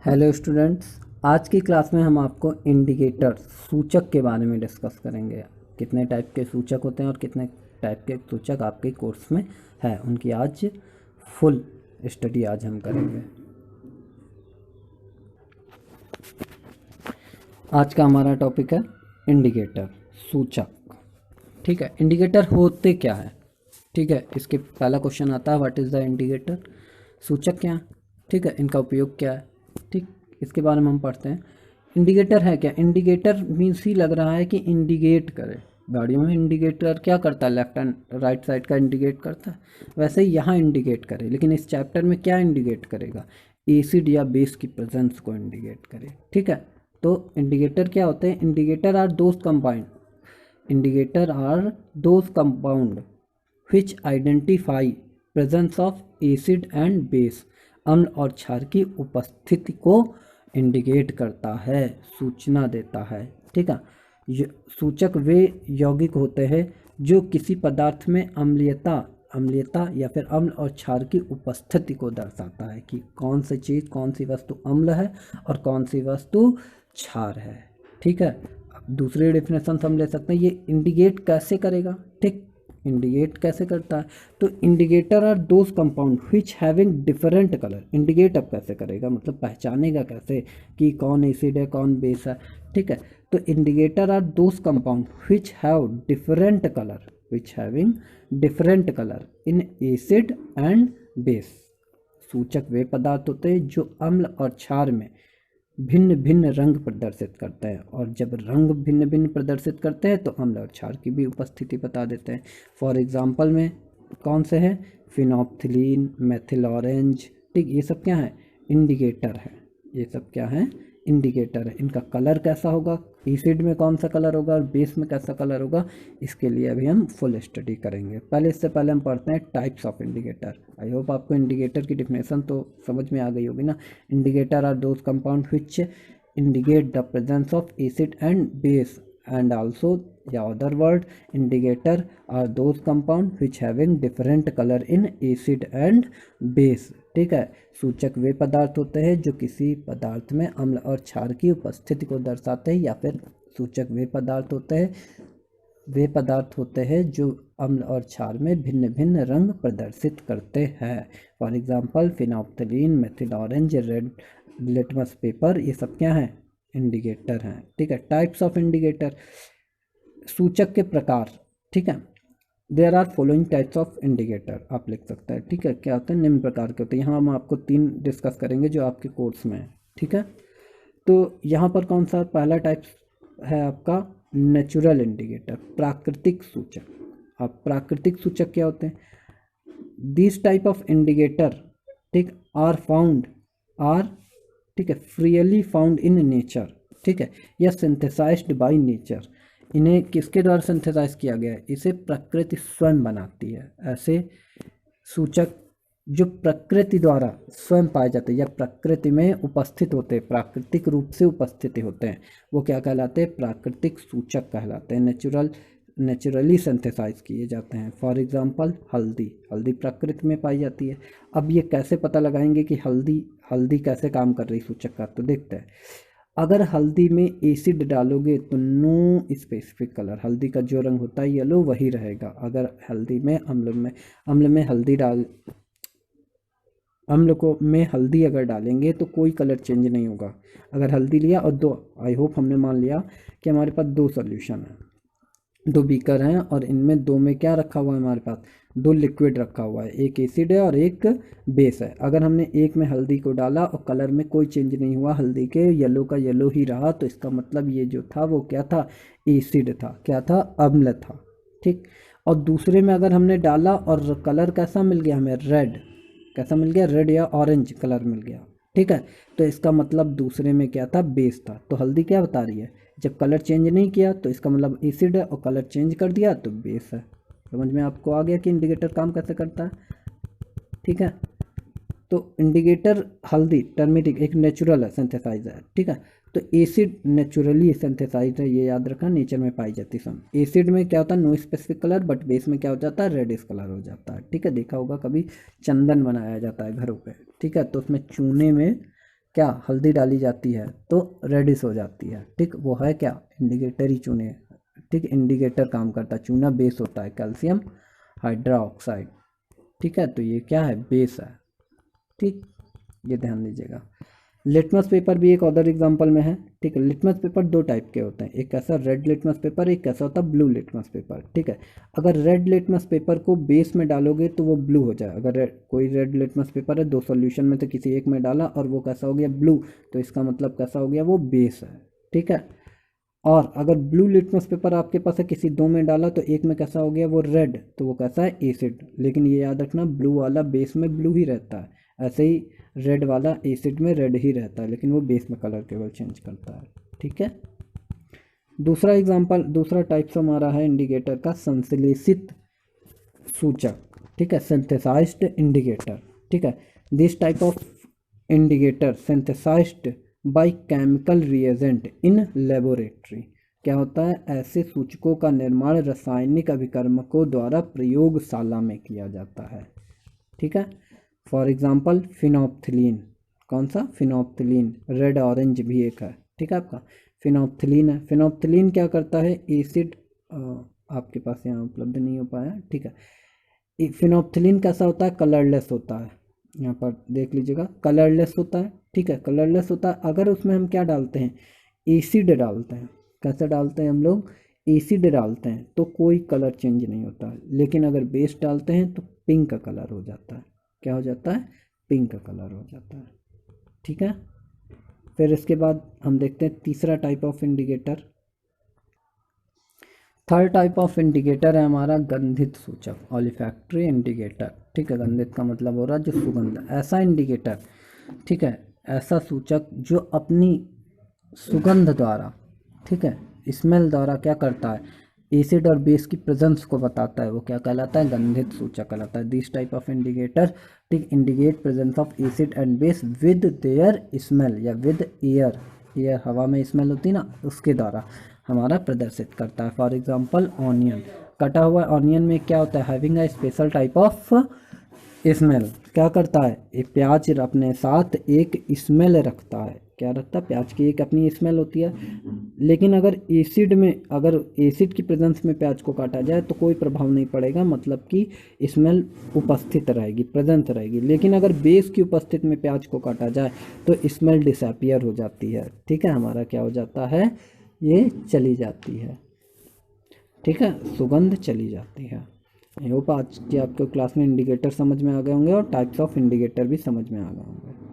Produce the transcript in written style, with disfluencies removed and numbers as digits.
Hello students, आज की class में हम आपको इंडिकेटर सूचक के बारे में डिस्कस करेंगे। कितने टाइप के सूचक होते हैं और कितने टाइप के सूचक आपके कोर्स में है, उनकी आज फुल स्टडी आज हम करेंगे। आज का हमारा टॉपिक है इंडिकेटर सूचक। ठीक है, इंडिकेटर होते क्या है? ठीक है, इसके पहला क्वेश्चन आता है व्हाट इज़ द इंडिकेटर। सूचक क्या है? ठीक है, इनका उपयोग क्या है? ठीक, इसके बारे में हम पढ़ते हैं। इंडिकेटर है क्या? इंडिकेटर मीन्स ही लग रहा है कि इंडिकेट करे। गाड़ियों में इंडिकेटर क्या करता है? लेफ्ट एंड राइट साइड का इंडिकेट करता है, वैसे ही यहाँ इंडिकेट करे। लेकिन इस चैप्टर में क्या इंडिकेट करेगा? एसिड या बेस की प्रेजेंस को इंडिकेट करे। ठीक है, तो इंडिकेटर क्या होते हैं? Indicator are those compound indicator are those compound which identify presence of acid and base। अम्ल और क्षार की उपस्थिति को इंडिकेट करता है, सूचना देता है। ठीक है, सूचक वे यौगिक होते हैं जो किसी पदार्थ में अम्लीयता या फिर अम्ल और क्षार की उपस्थिति को दर्शाता है कि कौन सी चीज़, कौन सी वस्तु अम्ल है और कौन सी वस्तु क्षार है। ठीक है, दूसरी डेफिनेशन हम ले सकते हैं, ये इंडिकेट कैसे करेगा। ठीक, इंडिकेट कैसे करता है? तो indicator are those compound which having different colour. Indicate अब कैसे करेगा, मतलब पहचानेगा कैसे कि कौन एसिड है कौन बेस है। ठीक है, तो indicator are those compound which have different colour in acid and base. सूचक वे पदार्थ होते हैं जो अम्ल और क्षार में भिन्न भिन्न रंग प्रदर्शित करते हैं, और जब रंग भिन्न भिन्न प्रदर्शित करते हैं तो अम्ल और क्षार की भी उपस्थिति बता देते हैं। फॉर एग्जांपल में कौन से हैं? Phenolphthalein, methyl orange. ठीक, ये सब क्या है? इंडिकेटर है। ये सब क्या है? इंडिकेटर है। इनका कलर कैसा होगा, एसिड में कौन सा कलर होगा और बेस में कैसा कलर होगा, इसके लिए अभी हम फुल स्टडी करेंगे। इससे पहले हम पढ़ते हैं types of indicator. I hope आपको इंडिकेटर की डिफिनेशन तो समझ में आ गई होगी ना। Indicator are those compound which indicate the presence of acid and base and also या other word indicator are those compound which having different color in acid and base। ठीक है, सूचक वे पदार्थ होते हैं जो किसी पदार्थ में अम्ल और क्षार की उपस्थिति को दर्शाते हैं, या फिर सूचक वे पदार्थ होते हैं जो अम्ल और क्षार में भिन्न भिन्न रंग प्रदर्शित करते हैं। For example phenolphthalein, methyl orange, red litmus paper, ये सब क्या है? इंडिकेटर हैं। ठीक है, टाइप्स ऑफ इंडिकेटर, सूचक के प्रकार। ठीक है, there are following types of indicator, आप लिख सकते हैं। ठीक है, क्या होते हैं? निम्न प्रकार के होते हैं। यहाँ हम आपको 3 डिस्कस करेंगे जो आपके कोर्स में है। ठीक है, तो यहाँ पर कौन सा पहला टाइप है आपका? नेचुरल इंडिकेटर, प्राकृतिक सूचक। अब प्राकृतिक सूचक क्या होते हैं? दिस टाइप ऑफ इंडिकेटर, ठीक, ठीक है, फ्रीली फाउंड इन नेचर। ठीक है, या सिंथेसाइज्ड बाय नेचर। इन्हें किसके द्वारा सिंथेसाइज किया गया है? इसे प्रकृति स्वयं बनाती है। ऐसे सूचक जो प्रकृति द्वारा स्वयं पाए जाते हैं या प्रकृति में उपस्थित होते हैं, प्राकृतिक रूप से उपस्थित होते हैं, वो क्या कहलाते हैं? प्राकृतिक सूचक कहलाते हैं। नेचुरली सिंथेसाइज किए जाते हैं। फॉर एग्जांपल हल्दी प्रकृति में पाई जाती है। अब ये कैसे पता लगाएंगे कि हल्दी कैसे काम कर रही सूचक का? तो देखते हैं। अगर हल्दी में एसिड डालोगे तो नो स्पेसिफिक कलर, हल्दी का जो रंग होता है येलो वही रहेगा। अगर हल्दी में अम्ल में हल्दी अगर डालेंगे तो कोई कलर चेंज नहीं होगा। अगर हल्दी लिया और आई होप हमने मान लिया कि हमारे पास 2 सॉल्यूशन है, 2 बीकर हैं, और इनमें 2 में क्या रखा हुआ है? हमारे पास 2 लिक्विड रखा हुआ है, एक एसिड है और एक बेस है। अगर हमने एक में हल्दी को डाला और कलर में कोई चेंज नहीं हुआ, हल्दी के येलो का येलो ही रहा, तो इसका मतलब ये जो था वो क्या था? एसिड था। क्या था? अम्ल था। ठीक, और दूसरे में अगर हमने डाला और कलर कैसा मिल गया हमें? रेड। कैसा मिल गया? रेड या ऑरेंज कलर मिल गया। ठीक है, तो इसका मतलब दूसरे में क्या था? बेस था। तो हल्दी क्या बता रही है? जब कलर चेंज नहीं किया तो इसका मतलब एसिड है, और कलर चेंज कर दिया तो बेस है। समझ में आपको आ गया कि इंडिकेटर काम कैसे करता है? ठीक है, तो इंडिकेटर हल्दी टर्मेरिक एक नेचुरल है, सिंथेसाइज है। ठीक है, तो एसिड नेचुरली सिंथेसाइज है, ये याद रखना, नेचर में पाई जाती है। एसिड में क्या होता है? No specific colour, but base में क्या हो जाता है? रेडिश कलर हो जाता है। ठीक है, देखा होगा कभी चंदन बनाया जाता है घरों पे। ठीक है, तो उसमें चूने में क्या हल्दी डाली जाती है तो रेडिश हो जाती है। ठीक, वो है क्या, इंडिकेटर ही चूने। ठीक, इंडिकेटर काम करता है, चूना बेस होता है कैल्शियम हाइड्रोक्साइड। ठीक है, तो ये क्या है, बेस है। ठीक, ये ध्यान दीजिएगा। लिटमस पेपर भी एक अदर एग्जांपल में है। ठीक है, लिटमस पेपर दो टाइप के होते हैं, एक कैसा रेड लिटमस पेपर, एक कैसा होता है ब्लू लिटमस पेपर। ठीक है, अगर रेड लिटमस पेपर को बेस में डालोगे तो वो ब्लू हो जाए। अगर कोई रेड लिटमस पेपर है, दो सॉल्यूशन में से किसी एक में डाला और वो कैसा हो गया, ब्लू, तो इसका मतलब कैसा हो गया, वो बेस है। ठीक है, और अगर ब्लू लिटमस पेपर आपके पास है, किसी दो में डाला तो एक में कैसा हो गया, वो रेड, तो वो कैसा है, एसिड। लेकिन ये याद रखना, ब्लू वाला बेस में ब्लू ही रहता है, ऐसे ही रेड वाला एसिड में रेड ही रहता है, लेकिन वो बेस में कलर केवल चेंज करता है। ठीक है, दूसरा एग्जांपल, दूसरा टाइप्स हमारा है इंडिकेटर का, संश्लेषित सूचक। ठीक है, सिंथेसाइज्ड इंडिकेटर। ठीक है, this type of indicator synthesised by chemical reagent in laboratory. क्या होता है, ऐसे सूचकों का निर्माण रासायनिक अभिकर्मकों द्वारा प्रयोगशाला में किया जाता है। ठीक है, फॉर एग्जांपल फिनोप्थिलीन। कौन सा, फिनोप्थिलीन, रेड ऑरेंज भी एक है। ठीक है, आपका फिनोप्थिलीन है। फिनोप्थिलीन क्या करता है, एसिड, आपके पास यहाँ उपलब्ध नहीं हो पाया। ठीक है, फिनोप्थिलीन कैसा होता है, कलरलेस होता है। यहाँ पर देख लीजिएगा, कलरलेस होता है। ठीक है, कलरलेस होता है। अगर उसमें हम क्या डालते हैं, एसिड डालते हैं, कैसे डालते हैं हम लोग, एसिड डालते हैं तो कोई कलर चेंज नहीं होता है। लेकिन अगर बेस डालते हैं तो पिंक का कलर हो जाता है। क्या हो जाता है, पिंक का कलर हो जाता है। ठीक है, फिर इसके बाद हम देखते हैं तीसरा type of indicator. Third type of indicator है हमारा गंधित सूचक, ऑलिफैक्टरी इंडिकेटर। ठीक है, गंधित का मतलब हो रहा है जो सुगंध, ऐसा इंडिकेटर। ठीक है, ऐसा सूचक जो अपनी सुगंध द्वारा, ठीक है, स्मेल द्वारा क्या करता है, एसिड और बेस की प्रेजेंस को बताता है, वो क्या कहलाता है, गंधित सूचक कहलाता है। दिस टाइप ऑफ इंडिकेटर ठीक indicate presence of acid and base with their smell या विद एयर, एयर हवा में स्मेल होती है ना, उसके द्वारा हमारा प्रदर्शित करता है। फॉर एग्जांपल ऑनियन, कटा हुआ ऑनियन में क्या होता है, having a special type of smell. क्या करता है, ये प्याज अपने साथ एक स्मेल रखता है। क्या रखता है, प्याज की एक अपनी स्मेल होती है। लेकिन अगर एसिड में, अगर एसिड की प्रेजेंस में प्याज को काटा जाए तो कोई प्रभाव नहीं पड़ेगा, मतलब कि स्मेल उपस्थित रहेगी, प्रेजेंट रहेगी। लेकिन अगर बेस की उपस्थिति में प्याज को काटा जाए तो स्मेल डिसअपियर हो जाती है। ठीक है, हमारा क्या हो जाता है, ये चली जाती है। ठीक है, सुगंध चली जाती है। आई होप आज की आपको क्लास में इंडिकेटर समझ में आ गए होंगे और टाइप्स ऑफ इंडिकेटर भी समझ में आ गए होंगे।